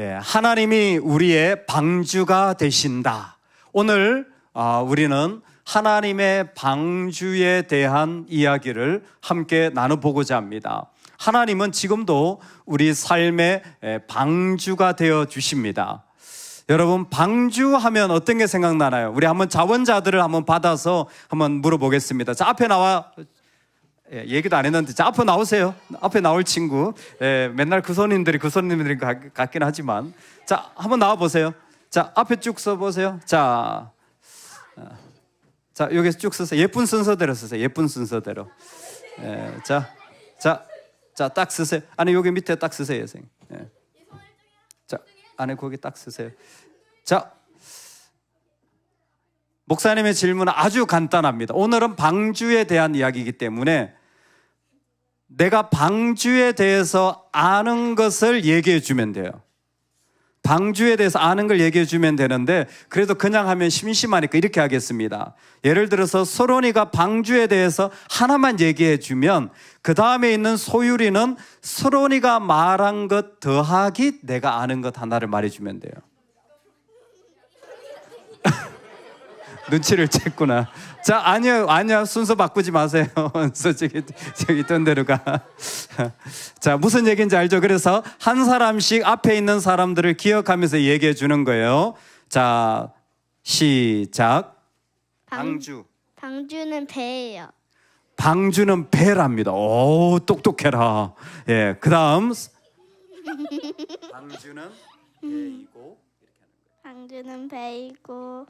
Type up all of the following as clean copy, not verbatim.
하나님이 우리의 방주가 되신다. 오늘 우리는 하나님의 방주에 대한 이야기를 함께 나눠보고자 합니다. 하나님은 지금도 우리 삶의 방주가 되어 주십니다. 여러분, 방주하면 어떤 게 생각나나요? 우리 한번 자원자들을 한번 받아서 한번 물어보겠습니다. 자, 앞에 나와. 얘기도 안 했는데, 자, 앞에 나오세요. 앞에 나올 친구. 맨날 그 손님들이 같긴 하지만, 자, 한번 나와 보세요. 자, 앞에 쭉 서보세요. 자, 여기서 쭉 서세요. 예쁜 순서대로 서세요. 예쁜 순서대로. 자, 딱 쓰세요. 아니, 여기 밑에 딱 쓰세요, 선생님. 자, 안에 거기 딱 쓰세요. 자, 목사님의 질문은 아주 간단합니다. 오늘은 방주에 대한 이야기이기 때문에 내가 방주에 대해서 아는 것을 얘기해 주면 돼요. 방주에 대해서 아는 걸 얘기해 주면 되는데, 그래도 그냥 하면 심심하니까 이렇게 하겠습니다. 예를 들어서 서론이가 방주에 대해서 하나만 얘기해 주면 그 다음에 있는 소율이는 서론이가 말한 것 더하기 내가 아는 것 하나를 말해 주면 돼요. 눈치를 챘구나. 자, 아니요. 순서 바꾸지 마세요. 저기 있던 대로 가. 자, 무슨 얘기인지 알죠? 그래서 한 사람씩 앞에 있는 사람들을 기억하면서 얘기해 주는 거예요. 자, 시작. 방주는 배예요. 방주는 배랍니다. 오, 똑똑해라. 예, 그 다음. 방주는 배이고. 방주는 배이고.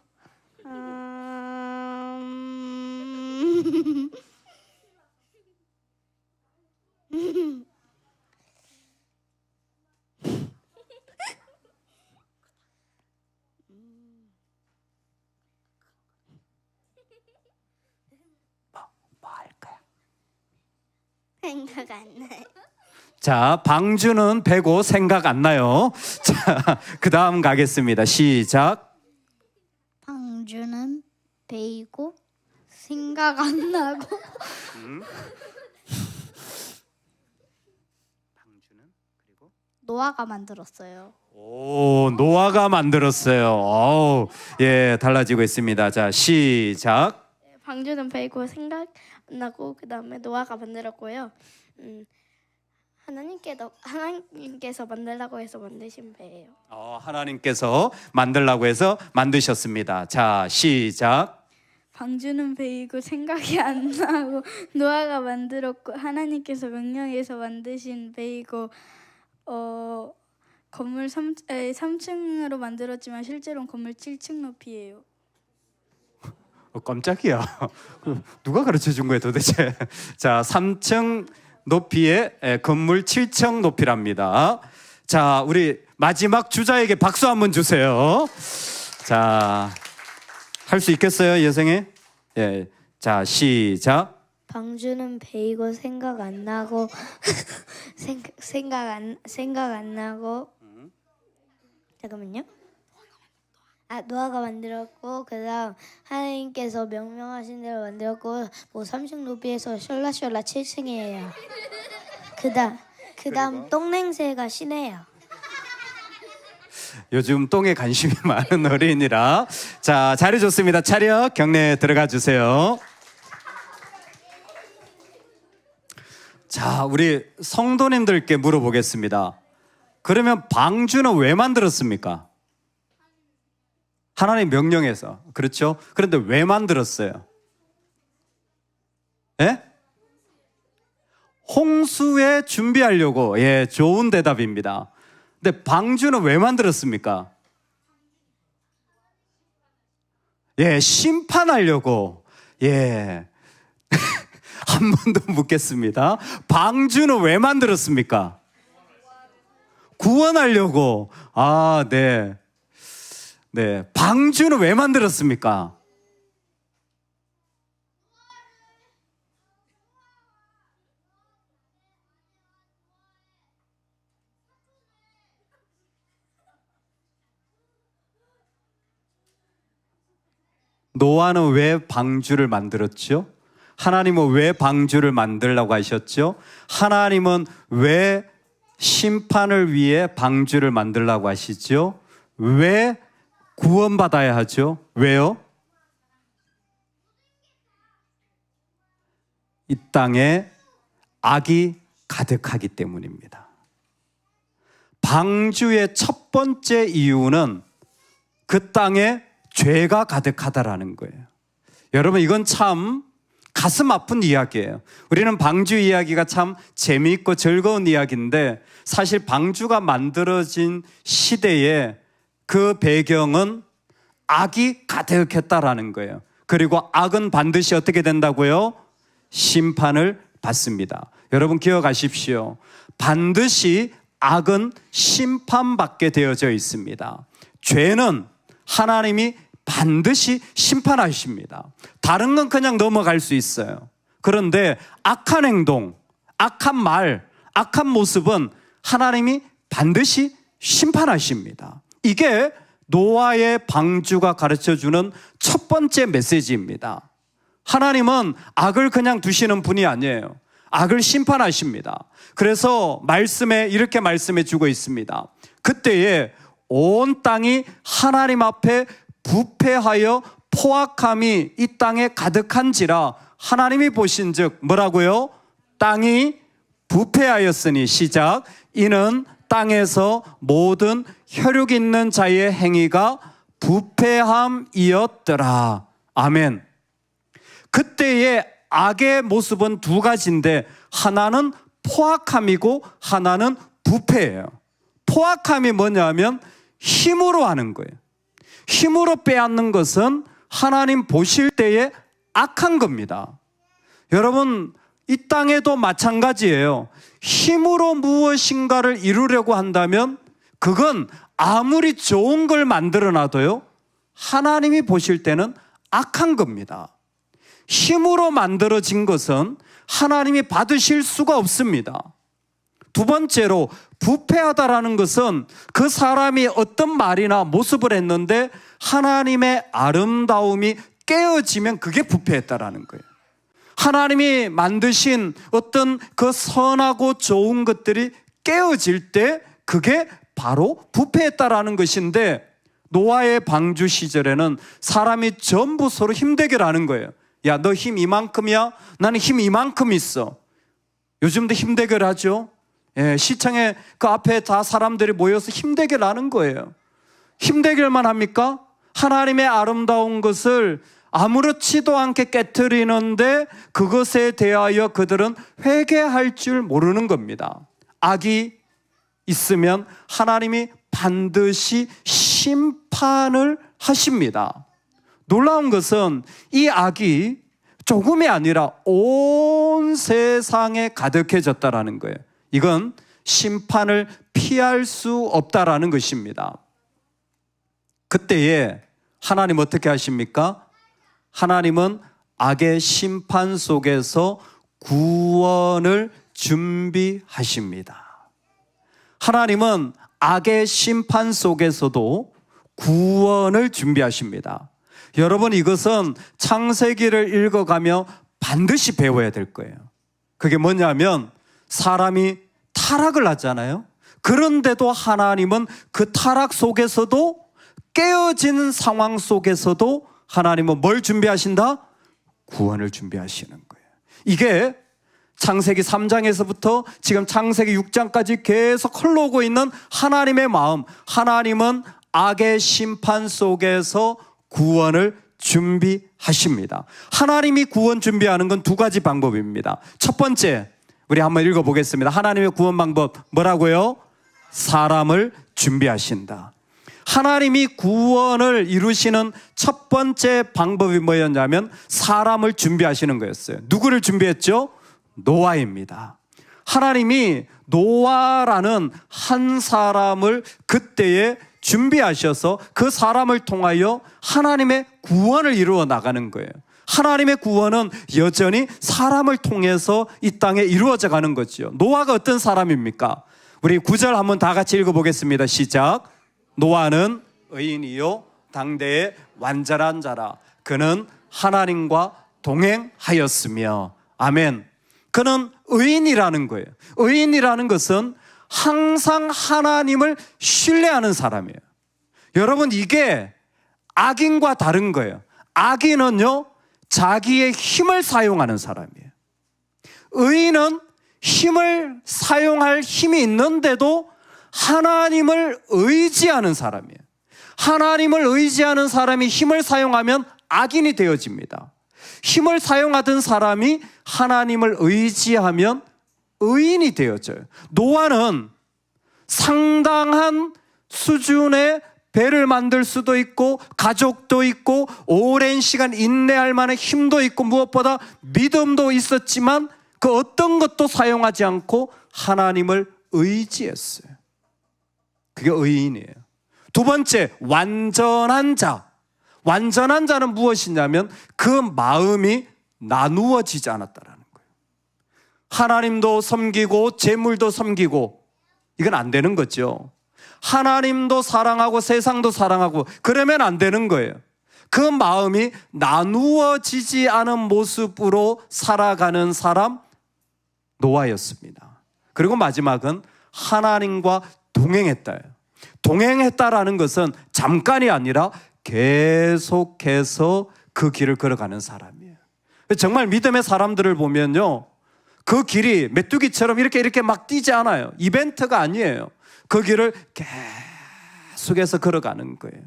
뭐 할까요? 생각 안 나요. 자, 방주는 배고 생각 안 나요. 자, 그 다음 가겠습니다. 시작. 방주는 배이고 생각 안 나고. 방주는 그리고 노아가 만들었어요. 오, 노아가 만들었어요. 오, 예, 달라지고 있습니다. 자, 시작. 방주는 배이고 생각 안 나고, 그 다음에 노아가 만들었고요. 하나님께서 만들라고 해서 만드신 배예요. 하나님께서 만들라고 해서 만드셨습니다. 자, 시작. 방주는 배이고 생각이 안 나고 노아가 만들었고 하나님께서 명령해서 만드신 배이고 건물 3층으로 만들었지만 실제로는 건물 7층 높이예요. 깜짝이야. 누가 가르쳐 준 거예요 도대체? 자, 3층 높이의 건물 7층 높이랍니다. 자, 우리 마지막 주자에게 박수 한번 주세요. 자, 할 수 있겠어요, 예성이? 예. 자, 시작. 방주는 배이고 생각 안 나고 생각 안 나고. 잠깐만요. 노아가 만들었고, 그다음 하나님께서 명령하신 대로 만들었고, 뭐 3층 높이에서 셜라셜라 7층이에요. 그다음 똥냄새가 심해요. 요즘 똥에 관심이 많은 어린이라. 자, 자리 좋습니다. 차렷 경례 들어가 주세요. 자, 우리 성도님들께 물어보겠습니다. 그러면 방주는 왜 만들었습니까? 하나님 명령해서. 그렇죠? 그런데 왜 만들었어요? 예? 홍수에 준비하려고. 예, 좋은 대답입니다. 근데 방주는 왜 만들었습니까? 예, 심판하려고. 예. 한 번 더 묻겠습니다. 방주는 왜 만들었습니까? 구원하려고. 네. 네. 방주는 왜 만들었습니까? 노아는 왜 방주를 만들었죠? 하나님은 왜 방주를 만들라고 하셨죠? 하나님은 왜 심판을 위해 방주를 만들라고 하시죠? 왜 구원받아야 하죠? 왜요? 이 땅에 악이 가득하기 때문입니다. 방주의 첫 번째 이유는 그 땅에 죄가 가득하다라는 거예요. 여러분, 이건 참 가슴 아픈 이야기예요. 우리는 방주 이야기가 참 재미있고 즐거운 이야기인데, 사실 방주가 만들어진 시대에 그 배경은 악이 가득했다라는 거예요. 그리고 악은 반드시 어떻게 된다고요? 심판을 받습니다. 여러분 기억하십시오. 반드시 악은 심판받게 되어져 있습니다. 죄는 하나님이 반드시 심판하십니다. 다른 건 그냥 넘어갈 수 있어요. 그런데 악한 행동, 악한 말, 악한 모습은 하나님이 반드시 심판하십니다. 이게 노아의 방주가 가르쳐주는 첫 번째 메시지입니다. 하나님은 악을 그냥 두시는 분이 아니에요. 악을 심판하십니다. 그래서 말씀에 이렇게 말씀해 주고 있습니다. 그때에 온 땅이 하나님 앞에 부패하여 포악함이 이 땅에 가득한지라 하나님이 보신즉 뭐라고요? 땅이 부패하였으니 시작. 이는 땅에서 모든 혈육 있는 자의 행위가 부패함이었더라. 아멘. 그때의 악의 모습은 두 가지인데 하나는 포악함이고 하나는 부패예요. 포악함이 뭐냐면 힘으로 하는 거예요. 힘으로 빼앗는 것은 하나님 보실 때에 악한 겁니다. 여러분, 이 땅에도 마찬가지예요. 힘으로 무엇인가를 이루려고 한다면 그건 아무리 좋은 걸 만들어 놔도요, 하나님이 보실 때는 악한 겁니다. 힘으로 만들어진 것은 하나님이 받으실 수가 없습니다. 두 번째로 부패하다라는 것은 그 사람이 어떤 말이나 모습을 했는데 하나님의 아름다움이 깨어지면 그게 부패했다라는 거예요. 하나님이 만드신 어떤 그 선하고 좋은 것들이 깨어질 때 그게 바로 부패했다라는 것인데, 노아의 방주 시절에는 사람이 전부 서로 힘대결하는 거예요. 야, 너 힘 이만큼이야? 나는 힘 이만큼 있어. 요즘도 힘대결 하죠. 예, 시청에 그 앞에 다 사람들이 모여서 힘대결 하는 거예요. 힘대결만 합니까? 하나님의 아름다운 것을 아무렇지도 않게 깨트리는데 그것에 대하여 그들은 회개할 줄 모르는 겁니다. 악이 있으면 하나님이 반드시 심판을 하십니다. 놀라운 것은 이 악이 조금이 아니라 온 세상에 가득해졌다라는 거예요. 이건 심판을 피할 수 없다라는 것입니다. 그때에 하나님 어떻게 하십니까? 하나님은 악의 심판 속에서 구원을 준비하십니다. 하나님은 악의 심판 속에서도 구원을 준비하십니다. 여러분, 이것은 창세기를 읽어가며 반드시 배워야 될 거예요. 그게 뭐냐면 사람이 타락을 하잖아요. 그런데도 하나님은 그 타락 속에서도, 깨어진 상황 속에서도 하나님은 뭘 준비하신다? 구원을 준비하시는 거예요. 이게 창세기 3장에서부터 지금 창세기 6장까지 계속 흘러오고 있는 하나님의 마음. 하나님은 악의 심판 속에서 구원을 준비하십니다. 하나님이 구원 준비하는 건 두 가지 방법입니다. 첫 번째, 우리 한번 읽어보겠습니다. 하나님의 구원 방법 뭐라고요? 사람을 준비하신다. 하나님이 구원을 이루시는 첫 번째 방법이 뭐였냐면 사람을 준비하시는 거였어요. 누구를 준비했죠? 노아입니다. 하나님이 노아라는 한 사람을 그때에 준비하셔서 그 사람을 통하여 하나님의 구원을 이루어 나가는 거예요. 하나님의 구원은 여전히 사람을 통해서 이 땅에 이루어져 가는 거죠. 노아가 어떤 사람입니까? 우리 9절 한번 다 같이 읽어보겠습니다. 시작. 노아는 의인이요 당대의 완전한 자라. 그는 하나님과 동행하였으며. 아멘. 그는 의인이라는 거예요. 의인이라는 것은 항상 하나님을 신뢰하는 사람이에요. 여러분, 이게 악인과 다른 거예요. 악인은요, 자기의 힘을 사용하는 사람이에요. 의인은 힘을 사용할 힘이 있는데도 하나님을 의지하는 사람이에요. 하나님을 의지하는 사람이 힘을 사용하면 악인이 되어집니다. 힘을 사용하던 사람이 하나님을 의지하면 의인이 되어져요. 노아는 상당한 수준의 배를 만들 수도 있고 가족도 있고 오랜 시간 인내할 만한 힘도 있고 무엇보다 믿음도 있었지만 그 어떤 것도 사용하지 않고 하나님을 의지했어요. 그게 의인이에요. 두 번째, 완전한 자. 완전한 자는 무엇이냐면 그 마음이 나누어지지 않았다라는 거예요. 하나님도 섬기고 재물도 섬기고 이건 안 되는 거죠. 하나님도 사랑하고 세상도 사랑하고 그러면 안 되는 거예요. 그 마음이 나누어지지 않은 모습으로 살아가는 사람 노아였습니다. 그리고 마지막은 하나님과 동행했다. 동행했다라는 것은 잠깐이 아니라 계속해서 그 길을 걸어가는 사람이에요. 정말 믿음의 사람들을 보면요, 그 길이 메뚜기처럼 이렇게 막 뛰지 않아요. 이벤트가 아니에요. 그 길을 계속해서 걸어가는 거예요.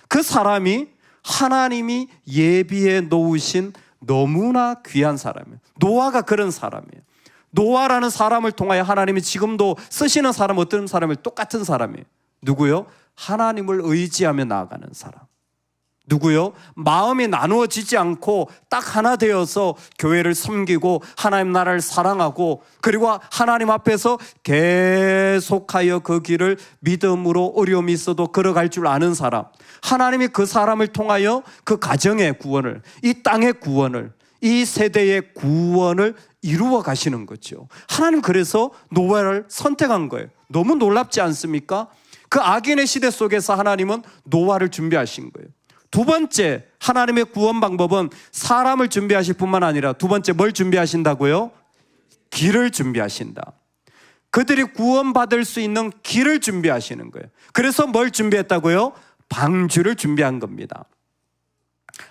그 사람이 하나님이 예비해 놓으신 너무나 귀한 사람이에요. 노아가 그런 사람이에요. 노아라는 사람을 통하여 하나님이 지금도 쓰시는 사람, 어떤 사람을 똑같은 사람이에요. 누구요? 하나님을 의지하며 나아가는 사람. 누구요? 마음이 나누어지지 않고 딱 하나 되어서 교회를 섬기고 하나님 나라를 사랑하고 그리고 하나님 앞에서 계속하여 그 길을 믿음으로 어려움이 있어도 걸어갈 줄 아는 사람. 하나님이 그 사람을 통하여 그 가정의 구원을, 이 땅의 구원을, 이 세대의 구원을 이루어 가시는 거죠. 하나님 그래서 노아를 선택한 거예요. 너무 놀랍지 않습니까? 그 악인의 시대 속에서 하나님은 노아를 준비하신 거예요. 두 번째, 하나님의 구원 방법은 사람을 준비하실 뿐만 아니라 두 번째 뭘 준비하신다고요? 길을 준비하신다. 그들이 구원받을 수 있는 길을 준비하시는 거예요. 그래서 뭘 준비했다고요? 방주를 준비한 겁니다.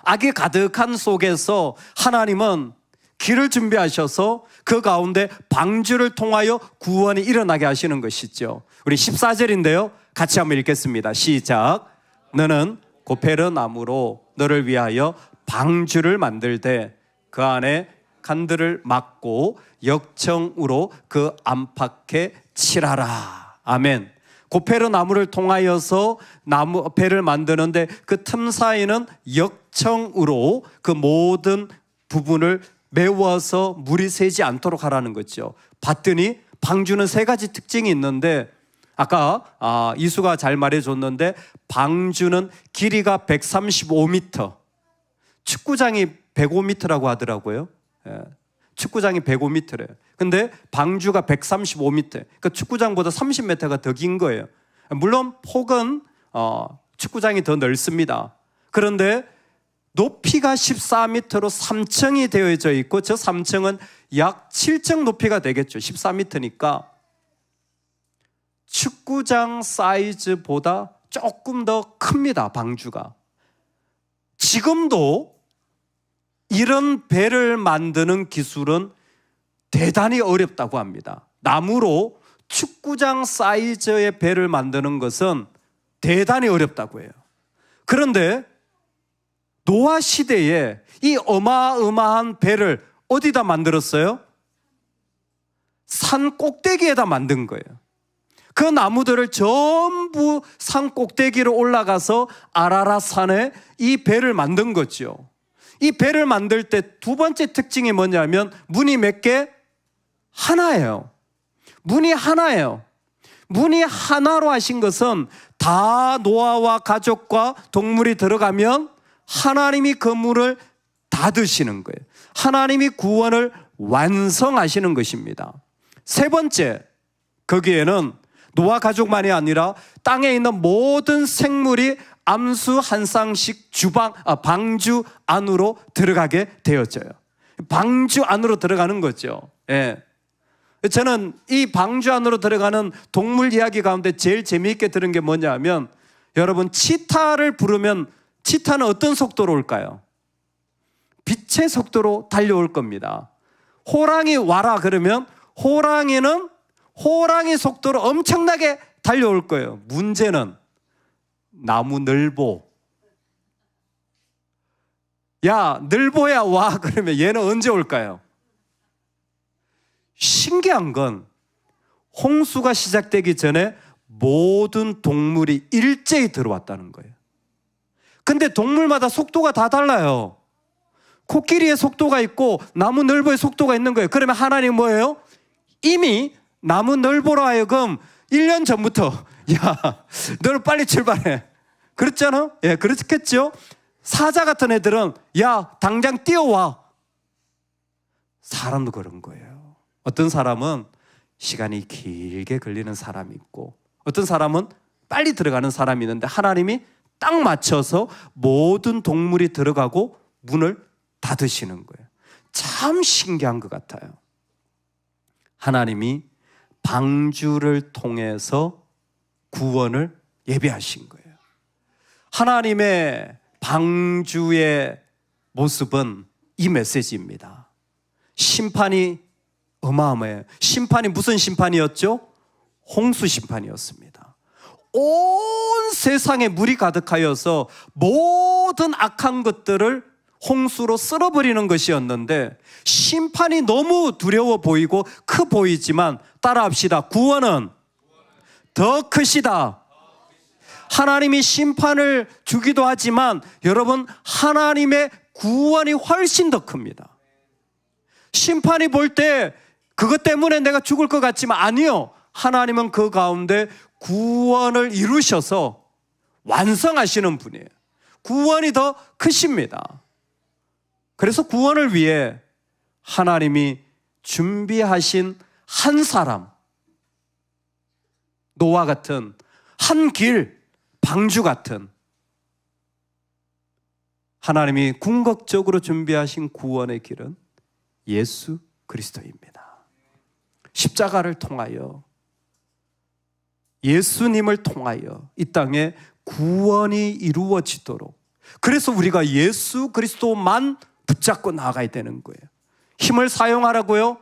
악이 가득한 속에서 하나님은 길을 준비하셔서 그 가운데 방주를 통하여 구원이 일어나게 하시는 것이죠. 우리 14절인데요. 같이 한번 읽겠습니다. 시작. 너는 고페르 나무로 너를 위하여 방주를 만들되 그 안에 칸들을 막고 역청으로 그 안팎에 칠하라. 아멘. 고페르 나무를 통하여서 배를 만드는데 그 틈 사이는 역청으로 그 모든 부분을 메워서 물이 새지 않도록 하라는 거죠. 봤더니 방주는 세 가지 특징이 있는데 아까 이수가 잘 말해줬는데 방주는 길이가 135m, 축구장이 105m라고 하더라고요. 축구장이 105m래요. 근데 방주가 135m, 그러니까 축구장보다 30m가 더 긴 거예요. 물론 폭은 축구장이 더 넓습니다. 그런데 높이가 14m로 3층이 되어져 있고 저 3층은 약 7층 높이가 되겠죠. 14m니까 축구장 사이즈보다 조금 더 큽니다. 방주가. 지금도 이런 배를 만드는 기술은 대단히 어렵다고 합니다. 나무로 축구장 사이즈의 배를 만드는 것은 대단히 어렵다고 해요. 그런데 노아 시대에 이 어마어마한 배를 어디다 만들었어요? 산 꼭대기에다 만든 거예요. 그 나무들을 전부 산 꼭대기로 올라가서 아라랏산에 이 배를 만든 거죠. 이 배를 만들 때 두 번째 특징이 뭐냐면 문이 몇 개? 하나예요. 문이 하나예요. 문이 하나로 하신 것은 다 노아와 가족과 동물이 들어가면 하나님이 그 문을 닫으시는 거예요. 하나님이 구원을 완성하시는 것입니다. 세 번째, 거기에는 노아 가족만이 아니라 땅에 있는 모든 생물이 암수 한 쌍씩 방주 안으로 들어가게 되어져요. 방주 안으로 들어가는 거죠. 예. 저는 이 방주 안으로 들어가는 동물 이야기 가운데 제일 재미있게 들은 게 뭐냐면, 여러분, 치타를 부르면 치타는 어떤 속도로 올까요? 빛의 속도로 달려올 겁니다. 호랑이 와라 그러면 호랑이는 호랑이 속도로 엄청나게 달려올 거예요. 문제는 나무 늘보. 야, 늘보야 와 그러면 얘는 언제 올까요? 신기한 건 홍수가 시작되기 전에 모든 동물이 일제히 들어왔다는 거예요. 근데 동물마다 속도가 다 달라요. 코끼리의 속도가 있고 나무 늘보의 속도가 있는 거예요. 그러면 하나님 뭐예요? 이미 나무 늘보로 하여금 1년 전부터 야, 너는 빨리 출발해. 그랬잖아? 예, 그렇겠죠? 사자 같은 애들은 야, 당장 뛰어와. 사람도 그런 거예요. 어떤 사람은 시간이 길게 걸리는 사람이 있고 어떤 사람은 빨리 들어가는 사람이 있는데 하나님이 딱 맞춰서 모든 동물이 들어가고 문을 닫으시는 거예요. 참 신기한 것 같아요. 하나님이 방주를 통해서 구원을 예비하신 거예요. 하나님의 방주의 모습은 이 메시지입니다. 심판이 어마어마해요. 심판이 무슨 심판이었죠? 홍수 심판이었습니다. 온 세상에 물이 가득하여서 모든 악한 것들을 홍수로 쓸어버리는 것이었는데 심판이 너무 두려워 보이고 커 보이지만 따라합시다. 구원은 더 크시다. 하나님이 심판을 주기도 하지만 여러분, 하나님의 구원이 훨씬 더 큽니다. 심판이 볼 때 그것 때문에 내가 죽을 것 같지만 아니요. 하나님은 그 가운데 구원을 이루셔서 완성하시는 분이에요. 구원이 더 크십니다. 그래서 구원을 위해 하나님이 준비하신 한 사람, 노아 같은 한 길, 방주 같은 하나님이 궁극적으로 준비하신 구원의 길은 예수 그리스도입니다. 십자가를 통하여 예수님을 통하여 이 땅에 구원이 이루어지도록, 그래서 우리가 예수 그리스도만 붙잡고 나아가야 되는 거예요. 힘을 사용하라고요?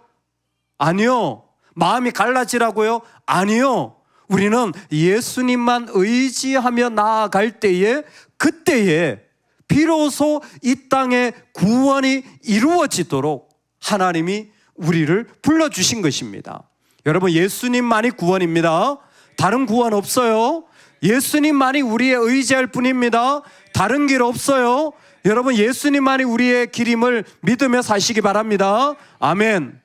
아니요. 마음이 갈라지라고요? 아니요. 우리는 예수님만 의지하며 나아갈 때에, 그때에 비로소 이 땅에 구원이 이루어지도록 하나님이 우리를 불러주신 것입니다. 여러분, 예수님만이 구원입니다. 다른 구원 없어요. 예수님만이 우리의 의지할 뿐입니다. 다른 길 없어요. 여러분, 예수님만이 우리의 길임을 믿으며 사시기 바랍니다. 아멘.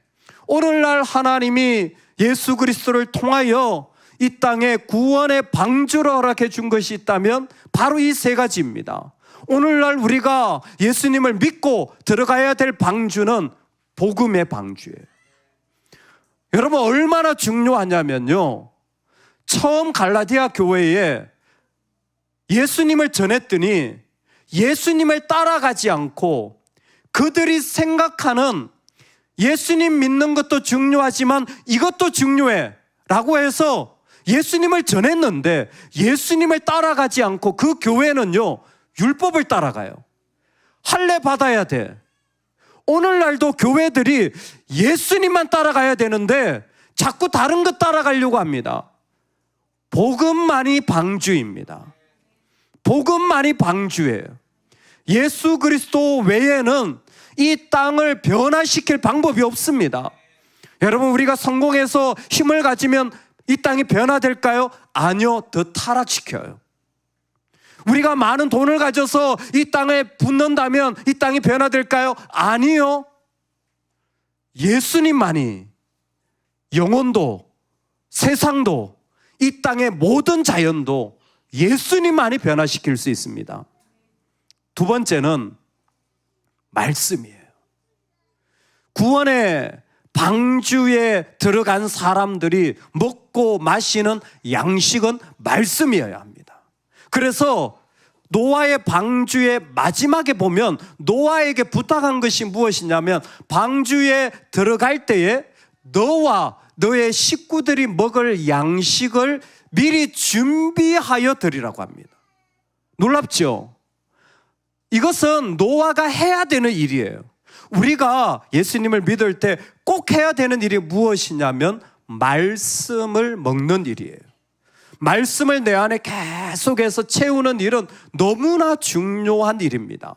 오늘날 하나님이 예수 그리스도를 통하여 이 땅에 구원의 방주를 허락해 준 것이 있다면 바로 이 세 가지입니다. 오늘날 우리가 예수님을 믿고 들어가야 될 방주는 복음의 방주예요. 여러분, 얼마나 중요하냐면요, 처음 갈라디아 교회에 예수님을 전했더니 예수님을 따라가지 않고 그들이 생각하는 예수님 믿는 것도 중요하지만 이것도 중요해 라고 해서 예수님을 전했는데 예수님을 따라가지 않고 그 교회는요, 율법을 따라가요. 할례 받아야 돼. 오늘날도 교회들이 예수님만 따라가야 되는데 자꾸 다른 것 따라가려고 합니다. 복음만이 방주입니다. 복음만이 방주예요. 예수 그리스도 외에는 이 땅을 변화시킬 방법이 없습니다. 여러분, 우리가 성공해서 힘을 가지면 이 땅이 변화될까요? 아니요, 더 타락시켜요. 우리가 많은 돈을 가져서 이 땅에 붙는다면 이 땅이 변화될까요? 아니요. 예수님만이 영혼도 세상도 이 땅의 모든 자연도 예수님만이 변화시킬 수 있습니다. 두 번째는 말씀이에요. 구원의 방주에 들어간 사람들이 먹고 마시는 양식은 말씀이어야 합니다. 그래서 노아의 방주의 마지막에 보면 노아에게 부탁한 것이 무엇이냐면 방주에 들어갈 때에 너와 너의 식구들이 먹을 양식을 미리 준비하여 드리라고 합니다. 놀랍죠? 이것은 노아가 해야 되는 일이에요. 우리가 예수님을 믿을 때 꼭 해야 되는 일이 무엇이냐면 말씀을 먹는 일이에요. 말씀을 내 안에 계속해서 채우는 일은 너무나 중요한 일입니다.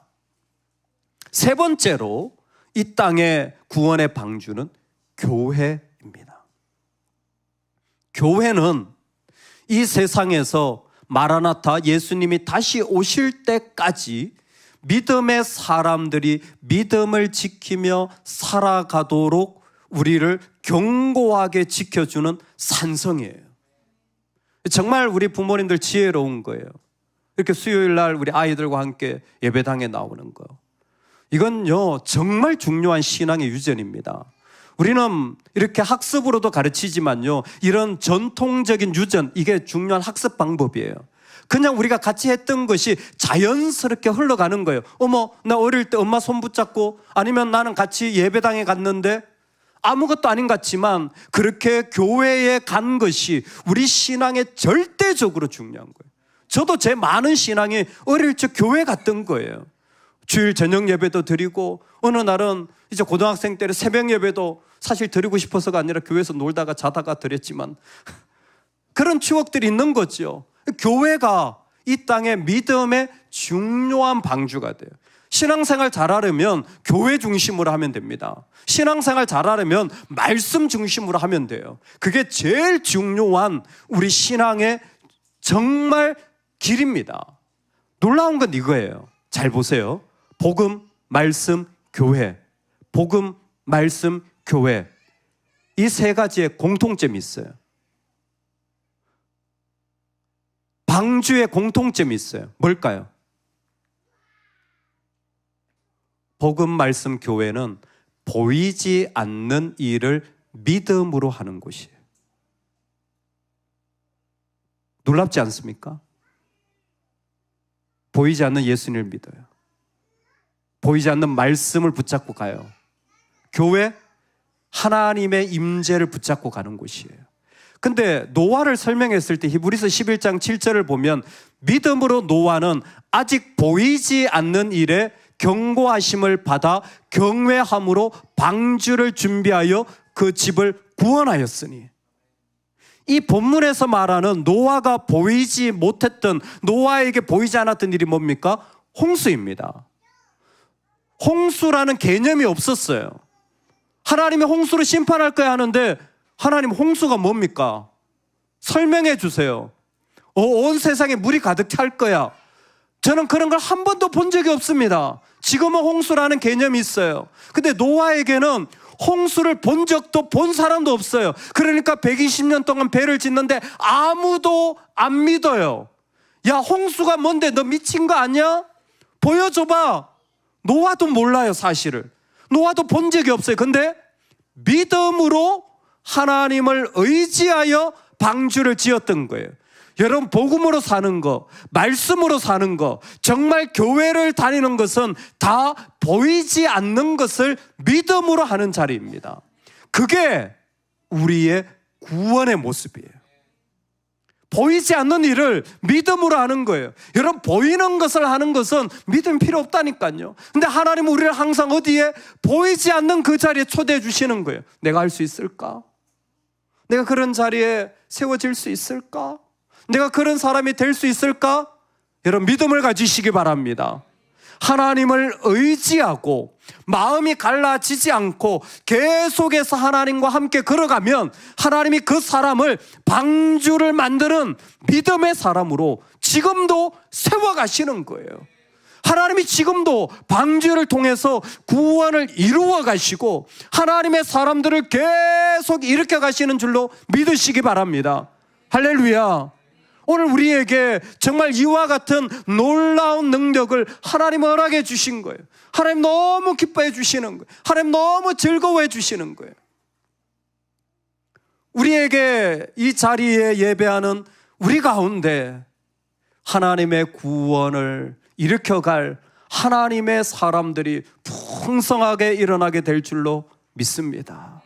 세 번째로 이 땅의 구원의 방주는 교회입니다. 교회는 이 세상에서 마라나타 예수님이 다시 오실 때까지 믿음의 사람들이 믿음을 지키며 살아가도록 우리를 견고하게 지켜주는 산성이에요. 정말 우리 부모님들 지혜로운 거예요. 이렇게 수요일 날 우리 아이들과 함께 예배당에 나오는 거. 이건요, 정말 중요한 신앙의 유전입니다. 우리는 이렇게 학습으로도 가르치지만요, 이런 전통적인 유전, 이게 중요한 학습 방법이에요. 그냥 우리가 같이 했던 것이 자연스럽게 흘러가는 거예요. 어머, 나 어릴 때 엄마 손 붙잡고, 아니면 나는 같이 예배당에 갔는데 아무것도 아닌 것 같지만 그렇게 교회에 간 것이 우리 신앙에 절대적으로 중요한 거예요. 저도 제 많은 신앙이 어릴 적 교회 갔던 거예요. 주일 저녁 예배도 드리고, 어느 날은 이제 고등학생 때는 새벽 예배도 사실 드리고 싶어서가 아니라 교회에서 놀다가 자다가 드렸지만 그런 추억들이 있는 거죠. 교회가 이 땅의 믿음의 중요한 방주가 돼요. 신앙생활 잘하려면 교회 중심으로 하면 됩니다. 신앙생활 잘하려면 말씀 중심으로 하면 돼요. 그게 제일 중요한 우리 신앙의 정말 길입니다. 놀라운 건 이거예요. 잘 보세요. 복음, 말씀, 교회. 복음, 말씀, 교회. 이 세 가지의 공통점이 있어요. 방주의 공통점이 있어요. 뭘까요? 복음, 말씀, 교회는 보이지 않는 일을 믿음으로 하는 곳이에요. 놀랍지 않습니까? 보이지 않는 예수님을 믿어요. 보이지 않는 말씀을 붙잡고 가요. 교회, 하나님의 임재를 붙잡고 가는 곳이에요. 근데 노아를 설명했을 때 히브리서 11장 7절을 보면 믿음으로 노아는 아직 보이지 않는 일에 경고하심을 받아 경외함으로 방주를 준비하여 그 집을 구원하였으니, 이 본문에서 말하는 노아가 보이지 못했던, 노아에게 보이지 않았던 일이 뭡니까? 홍수입니다. 홍수라는 개념이 없었어요. 하나님이 홍수로 심판할 거야 하는데 하나님 홍수가 뭡니까? 설명해 주세요. 온 세상에 물이 가득 찰 거야. 저는 그런 걸 한 번도 본 적이 없습니다. 지금은 홍수라는 개념이 있어요. 근데 노아에게는 홍수를 본 적도 본 사람도 없어요. 그러니까 120년 동안 배를 짓는데 아무도 안 믿어요. 야, 홍수가 뭔데? 너 미친 거 아니야? 보여줘봐. 노아도 몰라요, 사실을. 노아도 본 적이 없어요. 근데 믿음으로 하나님을 의지하여 방주를 지었던 거예요. 여러분, 복음으로 사는 거, 말씀으로 사는 거, 정말 교회를 다니는 것은 다 보이지 않는 것을 믿음으로 하는 자리입니다. 그게 우리의 구원의 모습이에요. 보이지 않는 일을 믿음으로 하는 거예요. 여러분, 보이는 것을 하는 것은 믿음 필요 없다니까요. 근데 하나님은 우리를 항상 어디에? 보이지 않는 그 자리에 초대해 주시는 거예요. 내가 할 수 있을까? 내가 그런 자리에 세워질 수 있을까? 내가 그런 사람이 될 수 있을까? 여러분, 믿음을 가지시기 바랍니다. 하나님을 의지하고 마음이 갈라지지 않고 계속해서 하나님과 함께 걸어가면 하나님이 그 사람을 방주를 만드는 믿음의 사람으로 지금도 세워가시는 거예요. 하나님이 지금도 방주를 통해서 구원을 이루어 가시고 하나님의 사람들을 계속 일으켜 가시는 줄로 믿으시기 바랍니다. 할렐루야. 오늘 우리에게 정말 이와 같은 놀라운 능력을 하나님 허락해 주신 거예요. 하나님 너무 기뻐해 주시는 거예요. 하나님 너무 즐거워해 주시는 거예요. 우리에게 이 자리에 예배하는 우리 가운데 하나님의 구원을 일으켜갈 하나님의 사람들이 풍성하게 일어나게 될 줄로 믿습니다.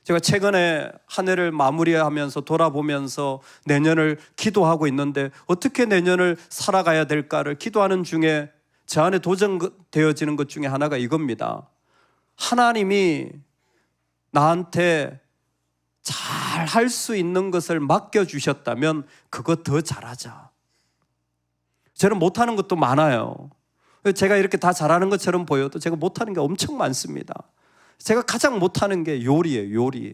제가 최근에 한 해를 마무리하면서 돌아보면서 내년을 기도하고 있는데 어떻게 내년을 살아가야 될까를 기도하는 중에 제 안에 도전되어지는 것 중에 하나가 이겁니다. 하나님이 나한테 잘 할 수 있는 것을 맡겨주셨다면 그거 더 잘하자. 저는 못하는 것도 많아요. 제가 이렇게 다 잘하는 것처럼 보여도 제가 못하는 게 엄청 많습니다. 제가 가장 못하는 게 요리예요. 요리.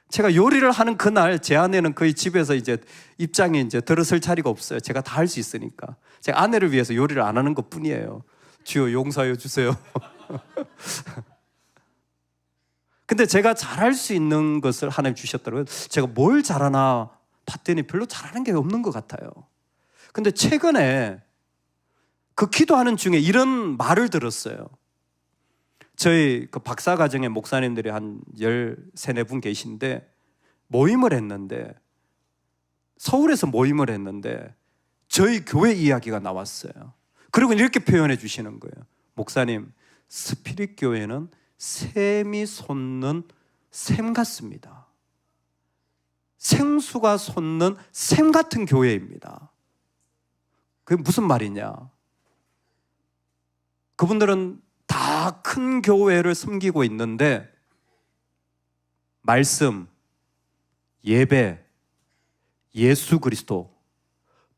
제가 요리를 하는 그날 제 아내는 거의 집에서 이제 입장에 이제 들어설 자리가 없어요. 제가 다 할 수 있으니까. 제가 아내를 위해서 요리를 안 하는 것 뿐이에요. 주여 용서해 주세요. 근데 제가 잘할 수 있는 것을 하나님 주셨더라고요. 제가 뭘 잘하나 봤더니 별로 잘하는 게 없는 것 같아요. 근데 최근에 그 기도하는 중에 이런 말을 들었어요. 저희 그 박사과정의 목사님들이 한 13-14분 계신데 모임을 했는데 서울에서 모임을 했는데 저희 교회 이야기가 나왔어요. 그리고 이렇게 표현해 주시는 거예요. 목사님, 스피릿 교회는 샘이 솟는 샘 같습니다. 생수가 솟는 샘 같은 교회입니다. 그게 무슨 말이냐? 그분들은 다 큰 교회를 섬기고 있는데 말씀, 예배, 예수 그리스도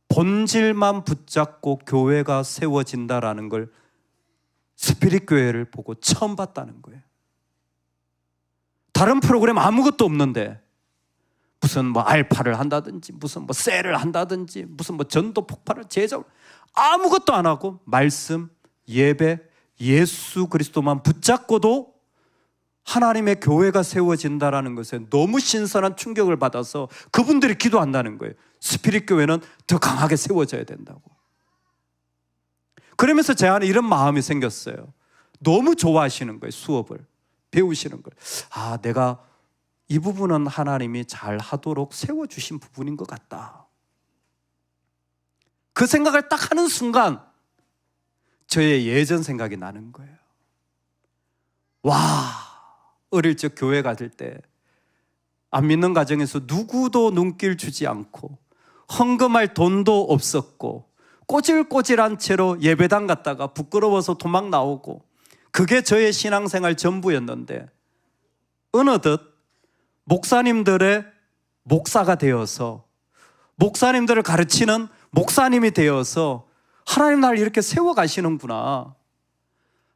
본질만 붙잡고 교회가 세워진다라는 걸 스피릿 교회를 보고 처음 봤다는 거예요. 다른 프로그램 아무것도 없는데 무슨 뭐 알파를 한다든지 무슨 뭐 셀을 한다든지 무슨 뭐 전도 폭발을 제작 아무것도 안 하고 말씀, 예배, 예수 그리스도만 붙잡고도 하나님의 교회가 세워진다라는 것에 너무 신선한 충격을 받아서 그분들이 기도한다는 거예요. 스피릿 교회는 더 강하게 세워져야 된다고. 그러면서 제 안에 이런 마음이 생겼어요. 너무 좋아하시는 거예요. 수업을 배우시는 걸. 아, 내가 이 부분은 하나님이 잘 하도록 세워주신 부분인 것 같다. 그 생각을 딱 하는 순간 저의 예전 생각이 나는 거예요. 와, 어릴 적 교회 갔을 때 안 믿는 가정에서 누구도 눈길 주지 않고 헌금할 돈도 없었고 꼬질꼬질한 채로 예배당 갔다가 부끄러워서 도망 나오고 그게 저의 신앙생활 전부였는데 어느덧 목사님들의 목사가 되어서 목사님들을 가르치는 목사님이 되어서 하나님 나를 이렇게 세워가시는구나.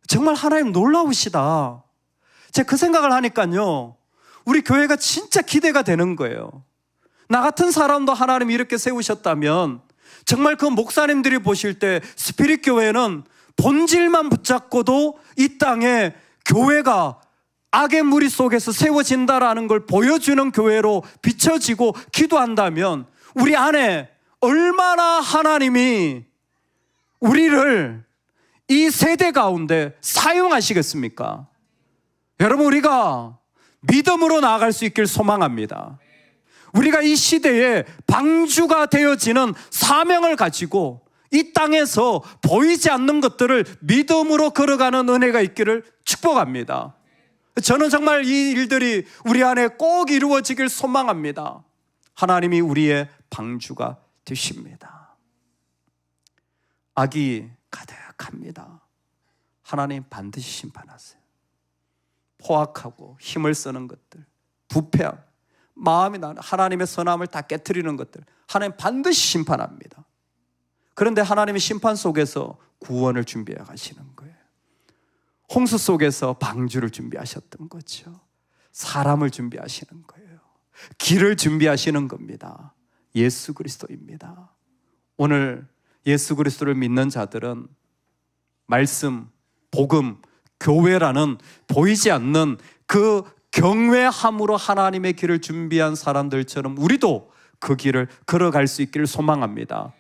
정말 하나님 놀라우시다. 제가 그 생각을 하니까요, 우리 교회가 진짜 기대가 되는 거예요. 나 같은 사람도 하나님이 이렇게 세우셨다면 정말 그 목사님들이 보실 때 스피릿 교회는 본질만 붙잡고도 이 땅에 교회가 악의 무리 속에서 세워진다라는 걸 보여주는 교회로 비춰지고 기도한다면 우리 안에 얼마나 하나님이 우리를 이 세대 가운데 사용하시겠습니까? 여러분, 우리가 믿음으로 나아갈 수 있길 소망합니다. 우리가 이 시대에 방주가 되어지는 사명을 가지고 이 땅에서 보이지 않는 것들을 믿음으로 걸어가는 은혜가 있기를 축복합니다. 저는 정말 이 일들이 우리 안에 꼭 이루어지길 소망합니다. 하나님이 우리의 방주가 되십니다. 악이 가득합니다. 하나님 반드시 심판하세요. 포악하고 힘을 쓰는 것들, 부패함, 마음이 나는 하나님의 선함을 다 깨트리는 것들 하나님 반드시 심판합니다. 그런데 하나님의 심판 속에서 구원을 준비해 가시는 거예요. 홍수 속에서 방주를 준비하셨던 거죠. 사람을 준비하시는 거예요. 길을 준비하시는 겁니다. 예수 그리스도입니다. 오늘 예수 그리스도를 믿는 자들은 말씀, 복음, 교회라는 보이지 않는 그 경외함으로 하나님의 길을 준비한 사람들처럼 우리도 그 길을 걸어갈 수 있기를 소망합니다.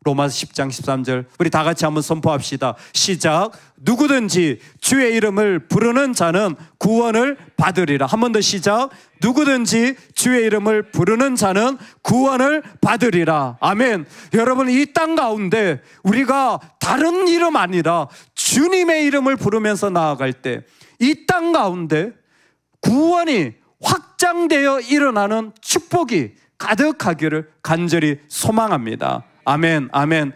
로마서 10장 13절 우리 다 같이 한번 선포합시다. 시작. 누구든지 주의 이름을 부르는 자는 구원을 받으리라. 한 번 더 시작. 누구든지 주의 이름을 부르는 자는 구원을 받으리라. 아멘. 여러분, 이 땅 가운데 우리가 다른 이름 아니라 주님의 이름을 부르면서 나아갈 때 이 땅 가운데 구원이 확장되어 일어나는 축복이 가득하기를 간절히 소망합니다. 아멘, 아멘.